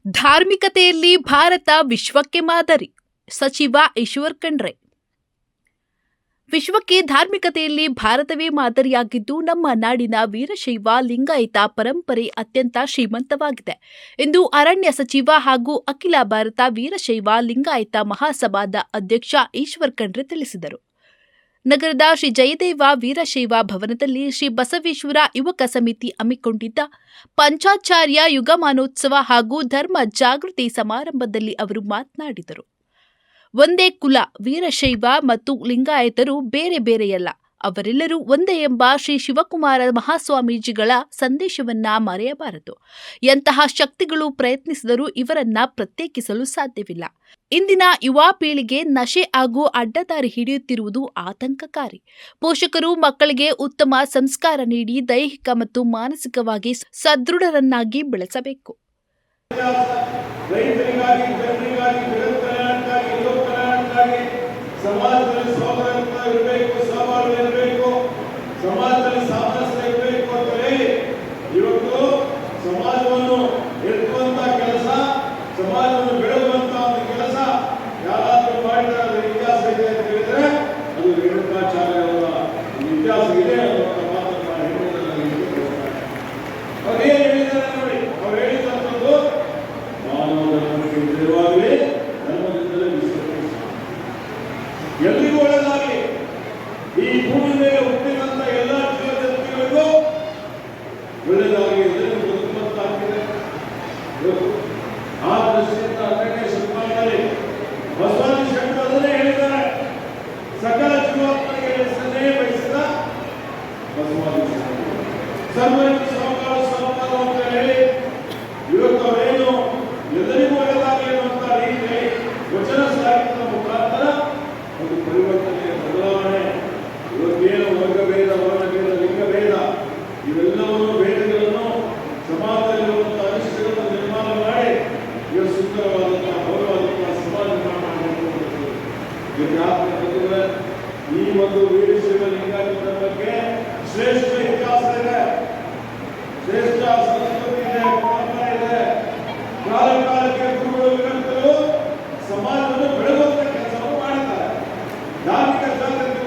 ಧಾರ್ಮಿಕತೆಯಲ್ಲಿ ಭಾರತ ವಿಶ್ವಕ್ಕೆ ಮಾದರಿ. ಸಚಿವ ಈಶ್ವರ್ ಖಂಡ್ರೆ. ವಿಶ್ವಕ್ಕೆ ಧಾರ್ಮಿಕತೆಯಲ್ಲಿ ಭಾರತವೇ ಮಾದರಿಯಾಗಿದ್ದು, ನಮ್ಮ ನಾಡಿನ ವೀರಶೈವ ಲಿಂಗಾಯತ ಪರಂಪರೆ ಅತ್ಯಂತ ಶ್ರೀಮಂತವಾಗಿದೆ ಎಂದು ಅರಣ್ಯ ಸಚಿವ ಹಾಗೂ ಅಖಿಲ ಭಾರತ ವೀರಶೈವ ಲಿಂಗಾಯತ ಮಹಾಸಭಾದ ಅಧ್ಯಕ್ಷ ಈಶ್ವರ್ ಖಂಡ್ರೆ ತಿಳಿಸಿದರು. ನಗರದ ಶ್ರೀ ಜಯದೇವ ವೀರಶೈವ ಭವನದಲ್ಲಿ ಶ್ರೀ ಬಸವೇಶ್ವರ ಯುವಕ ಸಮಿತಿ ಹಮ್ಮಿಕೊಂಡಿದ್ದ ಪಂಚಾಚಾರ್ಯ ಯುಗಮಾನೋತ್ಸವ ಹಾಗೂ ಧರ್ಮ ಜಾಗೃತಿ ಸಮಾರಂಭದಲ್ಲಿ ಅವರು ಮಾತನಾಡಿದರು. ಒಂದೇ ಕುಲ, ವೀರಶೈವ ಮತ್ತು ಲಿಂಗಾಯತರು ಬೇರೆ ಬೇರೆಯಲ್ಲ, ಅವರೆಲ್ಲರೂ ಒಂದೇ ಎಂಬ ಶ್ರೀ ಶಿವಕುಮಾರ ಮಹಾಸ್ವಾಮೀಜಿಗಳ ಸಂದೇಶವನ್ನ ಮರೆಯಬಾರದು. ಎಂತಹ ಶಕ್ತಿಗಳು ಪ್ರಯತ್ನಿಸಿದರೂ ಇವರನ್ನ ಪ್ರತ್ಯೇಕಿಸಲು ಸಾಧ್ಯವಿಲ್ಲ. ಇಂದಿನ ಯುವ ಪೀಳಿಗೆ ನಶೆ ಹಾಗೂ ಅಡ್ಡದಾರಿ ಹಿಡಿಯುತ್ತಿರುವುದು ಆತಂಕಕಾರಿ. ಪೋಷಕರು ಮಕ್ಕಳಿಗೆ ಉತ್ತಮ ಸಂಸ್ಕಾರ ನೀಡಿ ದೈಹಿಕ ಮತ್ತು ಮಾನಸಿಕವಾಗಿ ಸದೃಢರನ್ನಾಗಿ ಬೆಳೆಸಬೇಕು. ಸಮಾಜದಲ್ಲಿ ಸೌಹಾರ್ದ ಇರಬೇಕು, ಸಹಬಾಳ್ವೆ ಇರಬೇಕು, ಸಮಾಜದಲ್ಲಿ ಸಾಮರಸ್ಯ ಇರಬೇಕು ಅಂತ ಹೇಳಿ ಇವತ್ತು ಸಮಾಜವನ್ನು ಎತ್ತುವಂತ ಕೆಲಸ, ಸಮಾಜವನ್ನು ಬೆಳೆಯುವಂತ ಒಂದು ಕೆಲಸ ಯಾರಾದ್ರೂ ಮಾಡಿದ ಇತಿಹಾಸ ಇದೆ ಅಂತ ಹೇಳಿದ್ರೆ ಅದು ರೇಣುಕಾಚಾರ್ಯರ ಇತಿಹಾಸ ಇದೆ ಅನ್ನುವಂಥ ಮಾತನ್ನು ಅವ್ರು ಏನ್ ಹೇಳಿದ್ದಾರೆ ನೋಡಿ. ಅವ್ರು ಹೇಳಿದಂಥದ್ದು ಮಾನವ ಧರ್ಮಕ್ಕೆ ವಿರುದ್ಧವಾಗಲಿ, ಧರ್ಮದಿಂದಲೇ ಎಲ್ಲಿಗೂ ಒಳ್ಳೆಯದಾಗಲಿ. ಈ ಭೂಮಿ ಮೇಲೆ ಹುಟ್ಟಿದಂತ ಎಲ್ಲ ಜೀವಜಂತುಗಳಿಗೂ ಒಳ್ಳೆಯದಾಗಲಿ ಬದುಕುವಂತಾಗಿದೆ. ಆ ದೃಷ್ಟಿಯಿಂದ ಅರಣ್ಯ ಸಂಪಾದನೆ ಬಸವಣ್ಣ ಶೆಟ್ಟರು ಅದನ್ನೇ ಹೇಳಿದ್ದಾರೆ. ಸಕಲ ಜೀವಾತ್ಮರಿಗೆ ಹೆಸರನ್ನೇ ಬಯಸಿದ ಬಸವಾದಿ ಸರ್ವರಿಗೂ ಸಮಕಾಲ ಸಮಪಾಲ ಅಂತ ಹೇಳಿ ಇವತ್ತು ಅವರೇನು ಎಲ್ಲರಿಗೂ ಒಳ್ಳೆಯದಾಗಲಿ ಅನ್ನುವಂತ ರೀತಿಯಲ್ಲಿ ವಚನ ಸಾಹಿತ್ಯದ ಮುಖಾಂತರ ಒಂದು ಪರಿವರ್ತನೆ, ಬದಲಾವಣೆ, ಇವತ್ತೇನು ವರ್ಗಭೇದ, ವರ್ಣಭೇದ, ಲಿಂಗಭೇದ ಇವೆಲ್ಲವನ್ನು ಭೇದಗಳನ್ನು ಸಮಾಜದಲ್ಲಿರುವಂತಹ ಅನಿಷ್ಟಗಳನ್ನು ನಿರ್ಮಾಣ ಮಾಡಿ ಇವತ್ತು ಸುಂದರವಾದಂತಹ ಗೌರವಾದಂತಹ ಸಮಾಜ ನಿರ್ಮಾಣ ಮಾಡಬೇಕು. ಈ ಒಂದು ವೀರಶೈವ ಲಿಂಗಾಯತ ಧರ್ಮಕ್ಕೆ ಶ್ರೇಷ್ಠ ಇತಿಹಾಸ ಇದೆ, ಶ್ರೇಷ್ಠ ಸಂಸ್ಕೃತಿ ಇದೆ, ಪರಂಪರೆ ಇದೆ. ಕಾಲ ಕಾಲಕ್ಕೆ ಗುರುಗಳು ವಿರಕ್ತರು ಸಮಾಜವನ್ನು ಬೆಳೆಯುವಂತ ಕೆಲಸವನ್ನು ಮಾಡಿದ್ದಾರೆ. ಧಾರ್ಮಿಕ ಜಾಗೃತಿ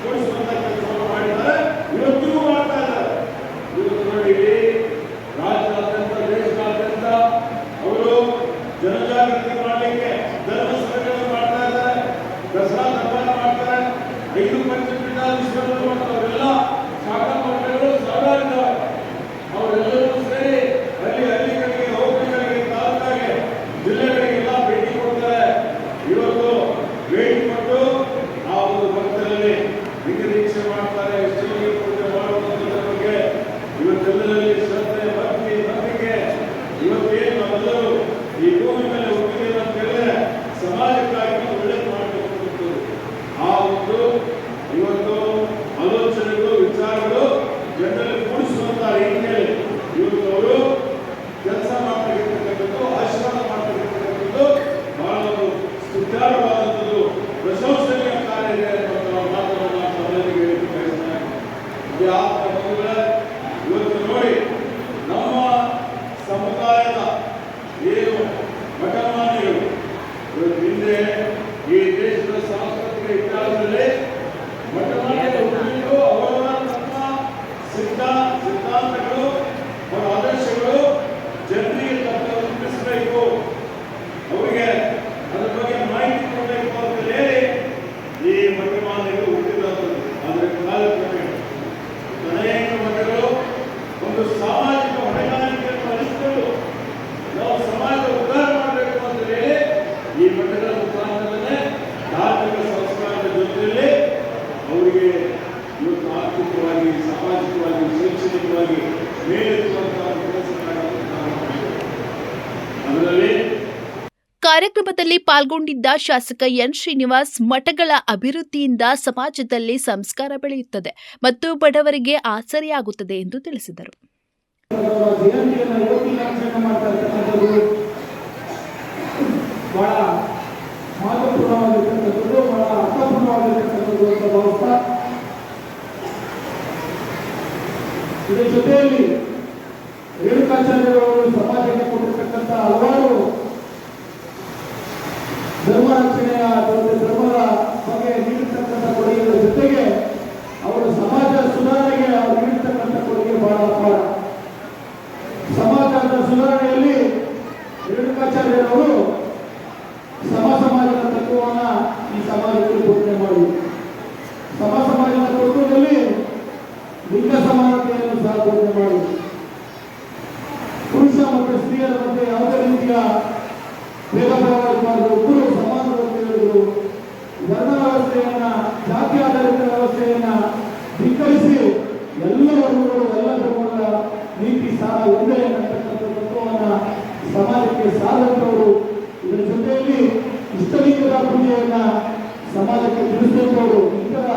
ಮೂಡಿಸುವಂತ ಕೆಲಸವನ್ನು ಮಾಡಿದ್ದಾರೆ, ಇವತ್ತಿಗೂ ಮಾಡ್ತಾ ಇದ್ದಾರೆ. ಇವತ್ತು ನೋಡಿ ರಾಜ್ಯಾದ್ಯಂತ, ದೇಶದಾದ್ಯಂತ ಅವರು ಜನಜಾಗೃತಿ ಮಾಡಲಿಕ್ಕೆ ಧರ್ಮ ಸಭೆಗಳನ್ನು ಮಾಡ್ತಾ ಇದ್ದಾರೆ, ದಸರಾ ದರ್ಬಾರ್ ಮಾಡ್ತಾರೆ, 5 ಪಂಚಪೀಠಾಧೀಶರು ಅವರೆಲ್ಲ ಶಾಖಾ ಮಠಗಳು ಸಾವಿರಾರಿದ್ದಾರೆ. ಅವರೆಲ್ಲರೂ ಸೇರಿ ಹಳ್ಳಿಗಳಿಗೆ, ಹೋಬಳಿಗಳಿಗೆ, ತಾಲೂಕಿಗೆ, ಜಿಲ್ಲೆಗಳಿಗೆಲ್ಲ ಭೇಟಿ ಕೊಡ್ತಾರೆ. ಇವತ್ತು ಭೇಟಿ ಕೊಟ್ಟು ಆ ಒಂದು ಭಕ್ತರಲ್ಲಿ ನಿರೀಕ್ಷೆ ಮಾಡ್ತಾರೆ, ಶ್ರೀ ಪೂಜೆ ಮಾಡುವಂಥದ್ರ ಬಗ್ಗೆ ಇವತ್ತೆಲ್ಲರಲ್ಲಿ ಶ್ರದ್ಧೆ, ಭಕ್ತಿ, ನಂಬಿಕೆ. ಇವತ್ತೇನು ನಾವೆಲ್ಲರೂ ಈ ಭೂಮಿ ಮೇಲೆ ಹುಟ್ಟಿದ್ದೇವೆ ಅಂತ ಹೇಳಿದ್ರೆ ಸಮಾಜಕ್ಕಾಗಿ ಒಳ್ಳೆಯದು ಮಾಡಬೇಕು. ಆ ಒಂದು ಇವತ್ತು ಆಲೋಚನೆಗಳು, ವಿಚಾರಗಳು ಜನರಲ್ಲಿ ಮೂಡಿಸುವಂತ ರೀತಿಯಲ್ಲಿ ಇವತ್ತು ಅವರು ಕೆಲಸ ಮಾಡತಕ್ಕಂಥದ್ದು, ಆಶೀರ್ವಾದ ಮಾಡತಕ್ಕಂಥದ್ದು ಬಹಳ ಒಂದು ಸುಧಾರವಾದಂಥದ್ದು, ಪ್ರಶಂಸನೀಯ ಕಾರ್ಯ ಇದೆ ಅನ್ನುವಂಥ ಮಾತನ್ನು ಎಲ್ಲರಿಗೆ ಹೇಳಲಿಕ್ಕೆ ಬಯಸ್ತೇನೆ. ಇವತ್ತು ನೋಡಿ ನಮ್ಮ ಸಮುದಾಯದ ಏನು ಮಠಮಾನ್ಯಗಳು ಇವತ್ತು ಹಿಂದೆ ಈ ದೇಶದ ಸಾಂಸ್ಕೃತಿಕ ಇತಿಹಾಸದಲ್ಲಿ ಮಠಮಾನ್ಯರು ಹುಟ್ಟಿದ್ದು ಅವರ ತಮ್ಮ ಸಿದ್ಧಾಂತಗಳು, ಅವರ ಆದರ್ಶಗಳು ಜನರಿಗೆ ತಲುಪಿಸಬೇಕು, ಅವರಿಗೆ ಅದರ ಬಗ್ಗೆ ಮಾಹಿತಿ ಕೊಡಬೇಕು ಅಂತ ಹೇಳಿ ಈ ಮಠಮಾನ್ಯರು ಹುಟ್ಟಿದಂಥದ್ದು. ಆದರೆ ಕಾಲಕ್ರಮೇಣ ಅನೇಕ ಮಠಗಳು ಒಂದು ಸಾಮಾಜಿಕ ಹೊಣೆಗಾರಿಕೆಯನ್ನು ವಹಿಸಿಕೊಂಡು ನಾವು ಸಮಾಜ ಉದ್ಧಾರ ಮಾಡಬೇಕು ಅಂತ ಹೇಳಿ ಈ ಮಠಗಳ ಮುಖಾಂತರನೇ ಧಾರ್ಮಿಕ ಸಂಸ್ಕಾರದ ಜೊತೆಯಲ್ಲಿ ಅವರಿಗೆ ಇವತ್ತು ಆರ್ಥಿಕವಾಗಿ, ಸಾಮಾಜಿಕವಾಗಿ, ಶೈಕ್ಷಣಿಕವಾಗಿ ಮೇಲೆತ್ತುವಂತಹ ಕೆಲಸ ಅದರಲ್ಲಿ ಕಾರ್ಯಕ್ರಮದಲ್ಲಿ ಪಾಲ್ಗೊಂಡಿದ್ದ ಶಾಸಕ ಎನ್ ಶ್ರೀನಿವಾಸ್, ಮಠಗಳ ಅಭಿವೃದ್ಧಿಯಿಂದ ಸಮಾಜದಲ್ಲಿ ಸಂಸ್ಕಾರ ಬೆಳೆಯುತ್ತದೆ ಮತ್ತು ಬಡವರಿಗೆ ಆಸರೆಯಾಗುತ್ತದೆ ಎಂದು ತಿಳಿಸಿದರು. ಇದರ ಜೊತೆಯಲ್ಲಿ ರೇಣುಕಾಚಾರ್ಯರು ಸಮಾಜಕ್ಕೆ ಕೊಟ್ಟಿರ್ತಕ್ಕಂಥ ಹಲವಾರು ಧರ್ಮ ರಕ್ಷಣೆಯ ಧರ್ಮದ ಬಗ್ಗೆ ನೀಡಿರ್ತಕ್ಕಂಥ ಕೊಡುಗೆಗಳ ಜೊತೆಗೆ ಅವರು ಸಮಾಜ ಸುಧಾರಣೆಗೆ ಅವರು ನೀಡಿರ್ತಕ್ಕಂಥ ಕೊಡುಗೆ ಬಹಳ ಅಪಾರ. ಸಮಾಜದ ಸುಧಾರಣೆಯಲ್ಲಿ ರೇಣುಕಾಚಾರ್ಯರವರು ಸಮಾಜದ ತತ್ವವನ್ನ ಈ ಸಮಾಜಕ್ಕೆ ಬೋಧನೆ ಮಾಡಿದರು. ಸಮಾಜದ ತತ್ವದಲ್ಲಿ ಲಿಂಗ ಸಮಾನತೆಯನ್ನು ಸಹ ಬೋಧನೆ ಮಾಡಿದರು. ಪುರುಷ ಮತ್ತು ಸ್ತ್ರೀಯರ ಮಧ್ಯೆ ಯಾವುದೇ ರೀತಿಯ ಭೇದ ಭಾವ ಇರಬಾರದು, ಒಬ್ಬರು ಸಮಾನರು ಅಂತ ಹೇಳಿದರು. ವರ್ಣ ವ್ಯವಸ್ಥೆಯನ್ನ, ಜಾತಿ ಆಧಾರಿತ ವ್ಯವಸ್ಥೆಯನ್ನ ಧಿಕ್ಕರಿಸಿ ಎಲ್ಲ ವರ್ಗಗಳು, ಎಲ್ಲ ಧರ್ಮಗಳ ನೀತಿ ಸಾರ ಒಂದೇ ಅನ್ನತಕ್ಕಂಥ ತತ್ವವನ್ನ ಸಮಾಜಕ್ಕೆ ಸಾಧಕವರು. ಇದರ ಜೊತೆಯಲ್ಲಿ ಇಷ್ಟಲಿಂಗದ ಪೂಜೆಯನ್ನ ಸಮಾಜಕ್ಕೆ ತಿಳಿಸಿದವರು. ಇತರ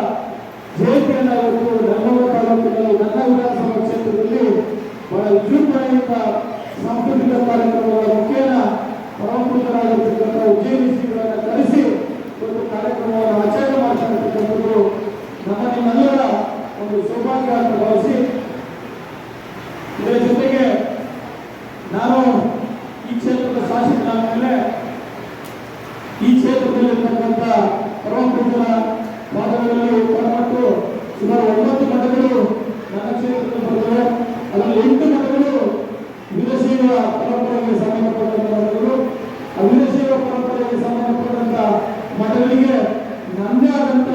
ಜಯಂತಿಯನ್ನ ಇವತ್ತು ನನ್ನೂರ ತಾಲೂಕಿನಲ್ಲಿ ನನ್ನ ವಿಧಾನಸಭಾ ಕ್ಷೇತ್ರದಲ್ಲಿ ಬಹಳ ವಿಜೃಂಭಣೆಯಿಂದ ಸಾಂಸ್ಕೃತಿಕ ಕಾರ್ಯಕ್ರಮಗಳ ಮುಖೇನ ಪರಮಪೂಜ್ಯರಾಗಿರ್ತಕ್ಕಂಥ ಉಜ್ಜಯಿನಿ ಶ್ರೀಗಳನ್ನು ಕರೆಸಿ ಒಂದು ಕಾರ್ಯಕ್ರಮವನ್ನು ಆಚರಣೆ ಮಾಡ್ತಕ್ಕಂಥದ್ದು ನಮ್ಮೆಲ್ಲರ ಒಂದು ಸೌಭಾಗ್ಯ ಅಂತ ಭಾವಿಸಿ, ಇದರ ಜೊತೆಗೆ ನಾನು ಈ ಕ್ಷೇತ್ರದ ಶಾಸಕನಾದ ಮೇಲೆ ಈ ಕ್ಷೇತ್ರದಲ್ಲಿರ್ತಕ್ಕಂಥ ಪರಮಪೂಜ್ಯರ ಪಾದಗಳಲ್ಲಿ ಒಳಪಟ್ಟು ಸುಮಾರು 9 ಮಠಗಳು ನನ್ನ ಕ್ಷೇತ್ರದಲ್ಲಿ ಬರ್ತವೆ. ಅದರಲ್ಲಿ 8 ಮಠಗಳು ವೀರಶೈವ ಪರಂಪರೆಗೆ ಸಂಬಂಧಪಟ್ಟಂತ ಮಠಗಳು. ಆ ವೀರಶೈವ ಪರಂಪರೆಗೆ ಸಂಬಂಧಪಟ್ಟಂತ ಮಠಗಳಿಗೆ ನನ್ನದೇ ಆದಂತ,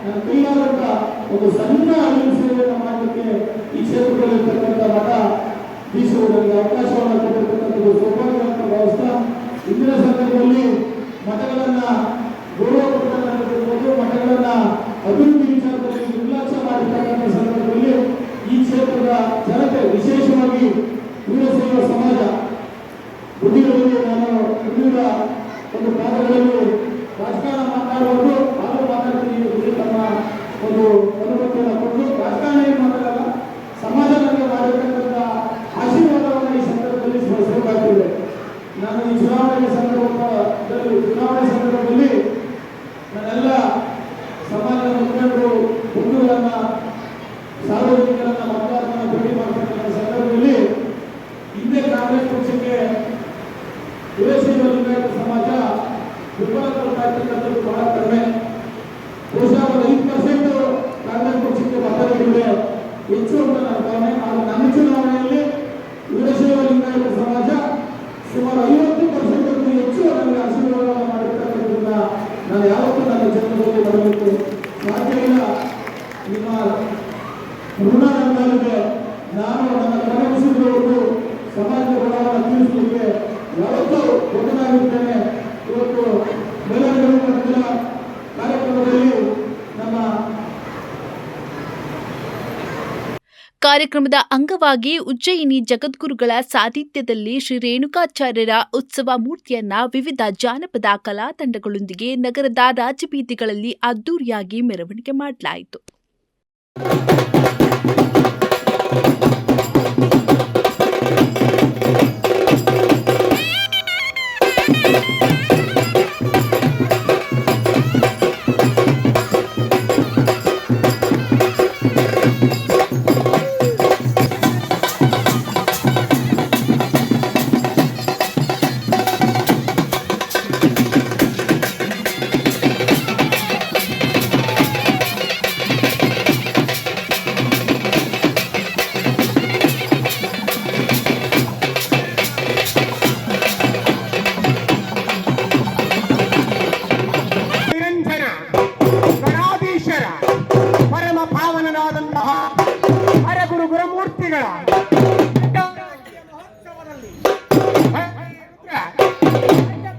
ನನ್ನ ಕೈಯಾದಂತ ಒಂದು ಸಣ್ಣ ಅರಿವು ಸೇವೆಯನ್ನು ಮಾಡಲಿಕ್ಕೆ ಈ ಕ್ಷೇತ್ರದಲ್ಲಿರ್ತಕ್ಕಂಥ ಮಠ ಬೀಸುವುದಕ್ಕೆ ಅವಕಾಶವನ್ನು ಕೊಟ್ಟಿರ್ತಕ್ಕಂಥದ್ದು ಸೌಭಾಗ್ಯ ಅಂತ ಭಾವಿಸ್ತಾ, ಇಂದಿನ ಸಂದರ್ಭದಲ್ಲಿ ಮಠಗಳನ್ನ ಗೌರವ ಕೊಟ್ಟಂತಿರ್ಬೋದು, ಮಠಗಳನ್ನ ಅಭಿವೃದ್ಧಿ ವಿಚಾರದಲ್ಲಿ ನಿರ್ಲಕ್ಷ್ಯ ಮಾಡಿರ್ತಕ್ಕಂಥ ಸಂದರ್ಭದಲ್ಲಿ ಈ ಕ್ಷೇತ್ರದ ಜನತೆ, ವಿಶೇಷವಾಗಿ ವೀರಶೈವ ಸಮಾಜ ಬುದ್ಧಿಗಳಲ್ಲಿ ನಾನು ಹಿಂದಿನ ಒಂದು ಪಾದಗಳಲ್ಲಿ ರಾಜಕಾರಣ ಮಾತನಾಡುವುದು ಹಾಗೂ ಮಾತಾಡ್ತೀನಿ. ತಮ್ಮ ಒಂದು ಅನುಮತಿಯನ್ನು ಕೊಟ್ಟು ರಾಜಕಾರಣ ಏನು ಮಾತಾಡಲ್ಲ, ಸಮಾಜ ನನಗೆ ಮಾಡಿರ್ತಕ್ಕಂಥ ಆಶೀರ್ವಾದವನ್ನು ಈ ಸಂದರ್ಭದಲ್ಲಿ ಸ್ಮರಿಸಬೇಕಾಗ್ತದೆ. ನಾನು ಈ ಚುನಾವಣೆ ಸಂದರ್ಭದಲ್ಲಿ ನನ್ನೆಲ್ಲ ಸಮಾಜದ ಮುಖಂಡರು, ಬಂಧುಗಳನ್ನ, ಸಾರ್ವಜನಿಕರನ್ನ, ಮತದಾರರನ್ನ ಭೇಟಿ ಮಾಡತಕ್ಕಂಥ ಸಂದರ್ಭದಲ್ಲಿ ಹಿಂದೆ ಕಾಂಗ್ರೆಸ್ ಪಕ್ಷಕ್ಕೆ ವೀರಶೈವ ಲಿಂಗಾಯತ ಸಮಾಜ ಬೆಂಬಲ ಕೊಡ್ತಾ ಇರ್ತಕ್ಕಂಥದ್ದು ಬಹಳ ಕಡಿಮೆ. ಬಹುಶಃ 5% ಕಾಂಗ್ರೆಸ್ ಪಕ್ಷಕ್ಕೆ ಮತ ನೀಡಿದೆ ಹೆಚ್ಚು ಅಂತ ನನ್ನ ಭಾವನೆ. ಆದರೆ ನನ್ನ ಚುನಾವಣೆಯಲ್ಲಿ ವೀರಶೈವ ಲಿಂಗಾಯತ ಸಮಾಜ ಸುಮಾರು 50% ಹೆಚ್ಚು ನನಗೆ ಆಶೀರ್ವಾದ ಮಾಡಿರ್ತಕ್ಕಂಥದ್ದನ್ನ ನಾನು ಯಾವತ್ತೂ ನನ್ನ ಜೀವನದಲ್ಲಿ ಮಾಡಬೇಕು ಸಾಧ್ಯ ಇಲ್ಲ. ನಿಮ್ಮ ಋಣ ನನ್ನಲ್ಲಿದೆ. ನಾನು ನನ್ನ ಕನಸಿದವರೆಗೂ ಸಮಾಜದ ಋಣವನ್ನು ತೀರಿಸಲಿಕ್ಕೆ ಯಾವತ್ತೂ ಬದ್ಧನಾಗಿರ್ತೇನೆ. ಇವತ್ತು ಬೆಳಗಾವಿ ಮಟ್ಟದ ಕಾರ್ಯಕ್ರಮದಲ್ಲಿ ನಮ್ಮ ಕಾರ್ಯಕ್ರಮದ ಅಂಗವಾಗಿ ಉಜ್ಜಯಿನಿ ಜಗದ್ಗುರುಗಳ ಸಾನ್ನಿಧ್ಯದಲ್ಲಿ ಶ್ರೀ ರೇಣುಕಾಚಾರ್ಯರ ಉತ್ಸವ ಮೂರ್ತಿಯನ್ನ ವಿವಿಧ ಜಾನಪದ ಕಲಾ ತಂಡಗಳೊಂದಿಗೆ ನಗರದ ರಾಜಬೀದಿಗಳಲ್ಲಿ ಅದ್ದೂರಿಯಾಗಿ ಮೆರವಣಿಗೆ ಮಾಡಲಾಯಿತು.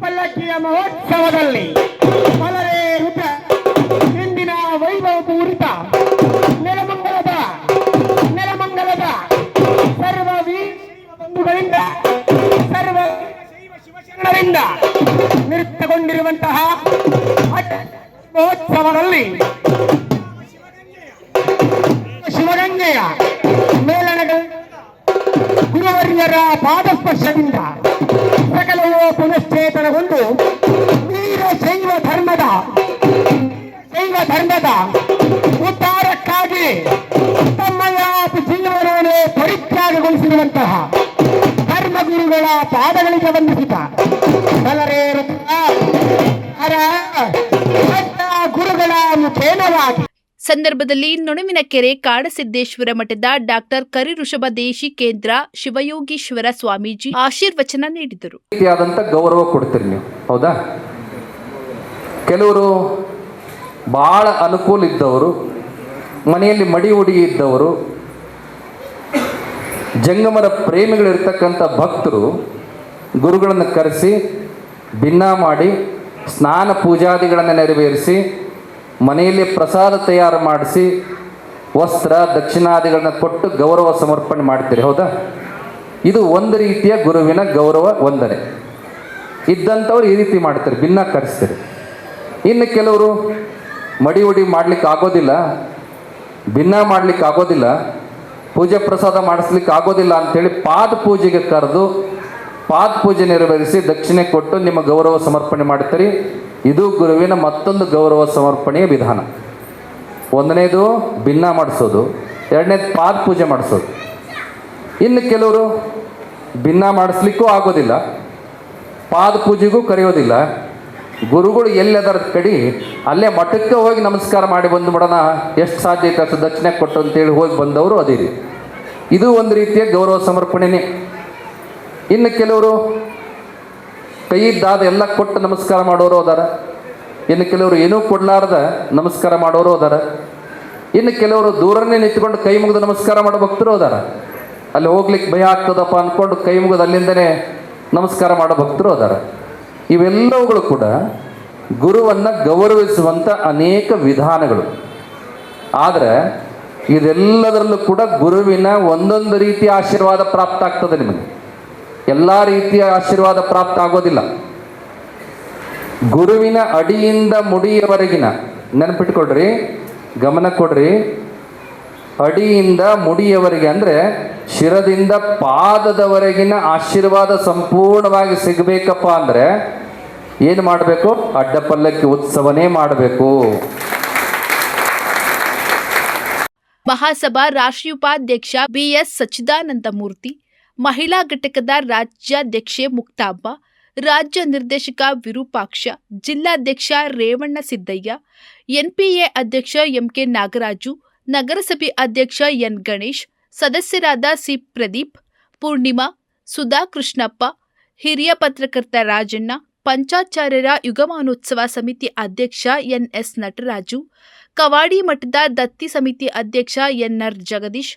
ಪಲ್ಲಕ್ಕಿಯ ಮಹೋತ್ಸವದಲ್ಲಿ ಮಲರೇ ಋತ ಇಂದಿನ ವೈಭವ ಪೂರಿತ ನೆಲಮಂಗಲದ ಸರ್ವ ಬಂಧುಗಳಿಂದ ಸರ್ವ ಶಿವಶರಣರಿಂದ ನೃತ್ಯಗೊಂಡಿರುವಂತಹ ಮಹೋತ್ಸವದಲ್ಲಿ ಶಿವಗಂಗೆಯ ಮೇಲಣಗಳು ಗುರುವರ್ಯರ ಪಾದಸ್ಪರ್ಶದಿಂದ ಸಕಲವೂ ಪುನಶ್ಚೇತನಗೊಂಡು ಶೈವ ಧರ್ಮದ ಉದ್ಧಾರಕ್ಕಾಗಿ ತಮ್ಮಯ ಜೀವನವನ್ನು ಪರಿತ್ಯಾಗಗೊಳಿಸಿರುವಂತಹ ಧರ್ಮಗುರುಗಳ ಪಾದಗಳಿಗೆ ವಂದಿಸಿದ ಬಲರೇ ಗುರುಗಳ ಮುಖೇನವಾಗಿ ಸಂದರ್ಭದಲ್ಲಿ ನೊಣವಿನಕೆರೆ ಕಾಡಸಿದ್ದೇಶ್ವರ ಮಠದ ಡಾಕ್ಟರ್ ಕರಿಋಷಭ ದೇಶಿಕೇಂದ್ರ ಶಿವಯೋಗೀಶ್ವರ ಸ್ವಾಮೀಜಿ ಆಶೀರ್ವಚನ ನೀಡಿದರು. ರೀತಿಯಾದಂಥ ಗೌರವ ಕೊಡ್ತೀರಿ ನೀವು, ಹೌದಾ? ಕೆಲವರು ಭಾಳ ಅನುಕೂಲ ಇದ್ದವರು, ಮನೆಯಲ್ಲಿ ಮಡಿ ಹುಡುಗಿ ಇದ್ದವರು, ಜಂಗಮರ ಪ್ರೇಮಿಗಳಿರ್ತಕ್ಕಂಥ ಭಕ್ತರು ಗುರುಗಳನ್ನು ಕರೆಸಿ ಭಿನ್ನ ಮಾಡಿ ಸ್ನಾನ ಪೂಜಾದಿಗಳನ್ನು ನೆರವೇರಿಸಿ ಮನೆಯಲ್ಲಿ ಪ್ರಸಾದ ತಯಾರು ಮಾಡಿಸಿ ವಸ್ತ್ರ ದಕ್ಷಿಣಾದಿಗಳನ್ನ ಕೊಟ್ಟು ಗೌರವ ಸಮರ್ಪಣೆ ಮಾಡ್ತೀರಿ, ಹೌದಾ? ಇದು ಒಂದು ರೀತಿಯ ಗುರುವಿನ ಗೌರವ ವಂದನೆ. ಇದ್ದಂಥವ್ರು ಈ ರೀತಿ ಮಾಡ್ತಾರೆ, ಭಿನ್ನ ಕರೆಸ್ತಾರೆ. ಇನ್ನು ಕೆಲವರು ಮಡಿ ಉಡಿ ಮಾಡ್ಲಿಕ್ಕೆ ಆಗೋದಿಲ್ಲ, ಭಿನ್ನ ಮಾಡ್ಲಿಕ್ಕೆ ಆಗೋದಿಲ್ಲ, ಪೂಜೆ ಪ್ರಸಾದ ಮಾಡಿಸ್ಲಿಕ್ಕೆ ಆಗೋದಿಲ್ಲ ಅಂಥೇಳಿ ಪಾದ ಪೂಜೆಗೆ ಕರೆದು ಪಾದ ಪೂಜೆ ನೆರವೇರಿಸಿ ದಕ್ಷಿಣೆ ಕೊಟ್ಟು ನಿಮ್ಮ ಗೌರವ ಸಮರ್ಪಣೆ ಮಾಡ್ತೀರಿ. ಇದು ಗುರುವಿನ ಮತ್ತೊಂದು ಗೌರವ ಸಮರ್ಪಣೆಯ ವಿಧಾನ. ಒಂದನೇದು ಭಿನ್ನ ಮಾಡಿಸೋದು, ಎರಡನೇದು ಪಾದ ಪೂಜೆ ಮಾಡಿಸೋದು. ಇನ್ನು ಕೆಲವರು ಭಿನ್ನ ಮಾಡಿಸ್ಲಿಕ್ಕೂ ಆಗೋದಿಲ್ಲ, ಪಾದ ಪೂಜೆಗೂ ಕರೆಯೋದಿಲ್ಲ, ಗುರುಗಳು ಎಲ್ಲದರ ಕಡೆ ಅಲ್ಲೇ ಮಠಕ್ಕೆ ಹೋಗಿ ನಮಸ್ಕಾರ ಮಾಡಿ ಬಂದು ಬಿಡೋಣ, ಎಷ್ಟು ಸಾಧ್ಯ ಐತೆ ಅಷ್ಟು ದಕ್ಷಿಣೆ ಕೊಟ್ಟು ಅಂತೇಳಿ ಹೋಗಿ ಬಂದವರು ಅದಿರಿ. ಇದು ಒಂದು ರೀತಿಯ ಗೌರವ ಸಮರ್ಪಣೆನೇ. ಇನ್ನು ಕೆಲವರು ಕೈಯಿದ್ದಾದ ಎಲ್ಲ ಕೊಟ್ಟು ನಮಸ್ಕಾರ ಮಾಡೋರು ಅದಾರ, ಇನ್ನು ಕೆಲವರು ಏನೂ ಕೊಡಲಾರ್ದ ನಮಸ್ಕಾರ ಮಾಡೋರು ಅದಾರ, ಇನ್ನು ಕೆಲವರು ದೂರನೇ ನಿಂತ್ಕೊಂಡು ಕೈ ಮುಗಿದು ನಮಸ್ಕಾರ ಮಾಡೋ ಭಕ್ತರು ಅದಾರ. ಅಲ್ಲಿ ಹೋಗ್ಲಿಕ್ಕೆ ಭಯ ಆಗ್ತದಪ್ಪ ಅಂದ್ಕೊಂಡು ಕೈ ಮುಗಿದು ಅಲ್ಲಿಂದನೇ ನಮಸ್ಕಾರ ಮಾಡೋ ಭಕ್ತರು ಅದಾರ. ಇವೆಲ್ಲವುಗಳು ಕೂಡ ಗುರುವನ್ನು ಗೌರವಿಸುವಂಥ ಅನೇಕ ವಿಧಾನಗಳು. ಆದರೆ ಇದೆಲ್ಲದರಲ್ಲೂ ಕೂಡ ಗುರುವಿನ ಒಂದೊಂದು ರೀತಿಯ ಆಶೀರ್ವಾದ ಪ್ರಾಪ್ತ ಆಗ್ತದೆ. ನಿಮಗೆ ಎಲ್ಲ ರೀತಿಯ ಆಶೀರ್ವಾದ ಪ್ರಾಪ್ತ ಆಗೋದಿಲ್ಲ. ಗುರುವಿನ ಅಡಿಯಿಂದ ಮುಡಿಯವರೆಗಿನ, ನೆನಪಿಟ್ಕೊಡ್ರಿ, ಗಮನ ಕೊಡ್ರಿ, ಅಡಿಯಿಂದ ಮುಡಿಯವರೆಗೆ ಅಂದರೆ ಶಿರದಿಂದ ಪಾದದವರೆಗಿನ ಆಶೀರ್ವಾದ ಸಂಪೂರ್ಣವಾಗಿ ಸಿಗಬೇಕಪ್ಪ ಅಂದರೆ ಏನು ಮಾಡಬೇಕು? ಅಡ್ಡಪಲ್ಲಕ್ಕಿ ಉತ್ಸವನೇ ಮಾಡಬೇಕು. ಮಹಾಸಭಾ ರಾಷ್ಟ್ರೀಯ ಉಪಾಧ್ಯಕ್ಷ ಬಿಎಸ್ ಸಚ್ಚಿದಾನಂದ ಮೂರ್ತಿ, ಮಹಿಳಾ ಘಟಕದ ರಾಜ್ಯಾಧ್ಯಕ್ಷೆ ಮುಕ್ತಾಂಬ, ರಾಜ್ಯ ನಿರ್ದೇಶಕ ವಿರೂಪಾಕ್ಷ, ಜಿಲ್ಲಾಧ್ಯಕ್ಷ ರೇವಣ್ಣ ಸಿದ್ದಯ್ಯ, ಎನ್ಪಿಎ ಅಧ್ಯಕ್ಷ ಎಂಕೆ ನಾಗರಾಜು, ನಗರಸಭೆ ಅಧ್ಯಕ್ಷ ಎನ್ ಗಣೇಶ್, ಸದಸ್ಯರಾದ ಸಿ ಪ್ರದೀಪ್, ಪೂರ್ಣಿಮಾ, ಸುಧಾ ಕೃಷ್ಣಪ್ಪ, ಹಿರಿಯ ಪತ್ರಕರ್ತ ರಾಜಣ್ಣ, ಪಂಚಾಚಾರ್ಯರ ಯುಗಮಾನೋತ್ಸವ ಸಮಿತಿ ಅಧ್ಯಕ್ಷ ಎನ್ಎಸ್ ನಟರಾಜು, ಕವಾಡಿ ಮಠದ ದತ್ತಿ ಸಮಿತಿ ಅಧ್ಯಕ್ಷ ಎನ್ಆರ್ ಜಗದೀಶ್,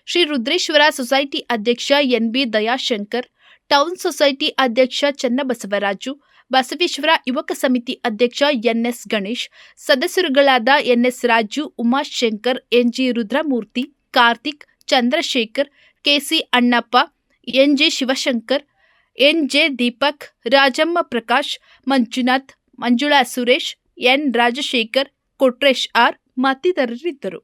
ಶ್ರೀ ರುದ್ರೇಶ್ವರ ಸೊಸೈಟಿ ಅಧ್ಯಕ್ಷ ಎನ್ಬಿ ದಯಾಶಂಕರ್, ಟೌನ್ ಸೊಸೈಟಿ ಅಧ್ಯಕ್ಷ ಚನ್ನಬಸವರಾಜು, ಬಸವೇಶ್ವರ ಯುವಕ ಸಮಿತಿ ಅಧ್ಯಕ್ಷ ಎನ್ಎಸ್ ಗಣೇಶ್, ಸದಸ್ಯರುಗಳಾದ NS Raju, Umashankar, NG Rudramurthy, Karthik, Chandrashekhar, KC Annappa, NJ Shivashankar, NJ Deepak, Rajamma Prakash, Manjunath, Manjula Suresh, N Rajashekhar, Kotresh R ಮತ್ತಿತರರಿದ್ದರು.